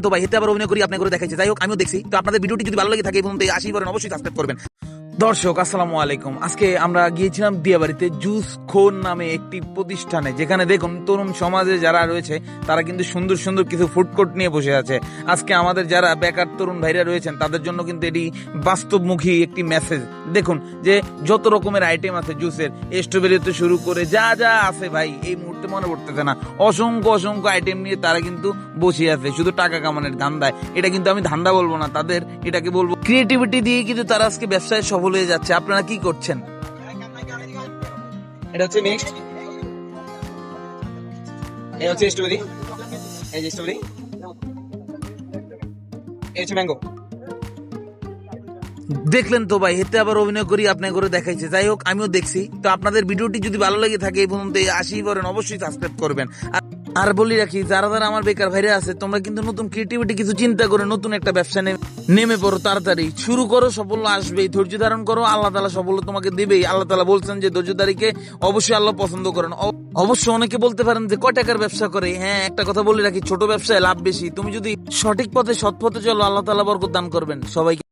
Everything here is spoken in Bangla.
তো ভাই হেতে আবার অভিনয় করি আপনি করে দেখাইছে। যাই হোক আমিও দেখছি। তো আপনাদের ভিডিওটি যদি ভালো লাগে থাকে এবং আশি করেন অবশ্যই সাবস্ক্রাইব করবেন। দর্শক আসসালামু আলাইকুম। আজকে আমরা গিয়েছিলাম দিয়াবাড়িতে জুস খোন নামে একটি প্রতিষ্ঠানে, যেখানে দেখুন তরুণ সমাজে যারা রয়েছে তারা কিন্তু সুন্দর সুন্দর কিছু ফুড কোর্ট নিয়ে বসে আছে। আজকে আমাদের যারা বেকার তরুণ ভাইরা রয়েছেন তাদের জন্য কিন্তু এটি বাস্তবমুখী একটি মেসেজ। দেখুন যে যত রকমের আইটেম আছে জুসের, স্ট্রবেরি তো শুরু করে যা যা আছে ভাই এই মুহূর্তে মনে পড়তেছে না, অসংখ্য অসংখ্য আইটেম নিয়ে তারা কিন্তু বসে আছে শুধু টাকা কামানোর ধান্দায়। এটা কিন্তু আমি ধান্দা বলবো না, তাদের এটাকে বলবো ক্রিয়েটিভিটি দিয়ে কিন্তু তারা আজকে ব্যবসায় সফল হয়ে যাচ্ছে। আপনারা কি করছেন? এটা হচ্ছে মিক্সড, এটা হচ্ছে স্ট্রবেরি, এই যে স্ট্রবেরি, এই হচ্ছে ম্যাঙ্গো। দেখলেন তো ভাই হেতে আবার অভিনয় করি আপনি করে দেখাইছে। যাই হোক আমিও দেখছি। তো আপনাদের ভিডিওটি যদি ভালো লাগে থাকে এই পর্যন্ত আশি করেন অবশ্যই সাবস্ক্রাইব করবেন। আর বলি রাখি, যারা যারা আমার বেকার ভাইরা আছে তোমরা কিন্তু নতুন ক্রিয়েটিভিটি কিছু চিন্তা করে নতুন একটা ব্যবসা নেমে পড়ো, তাড়াতাড়ি শুরু করো, সাফল্য আসবেই। ধৈর্য ধারণ করো, আল্লাহ তাআলা সাফল্য তোমাকে দিবেই। আল্লাহ তাআলা বলছেন যে ধৈর্যধারীকে অবশ্যই আল্লাহ পছন্দ করেন। অবশ্য অনেকে বলতে পারেন যে কয় টাকার ব্যবসা করে। হ্যাঁ, একটা কথা বলে রাখি, ছোট ব্যবসায় লাভ বেশি। তুমি যদি সঠিক পথে সৎ পথে চলো আল্লাহ তাআলা বরকত দান করবেন সবাইকে।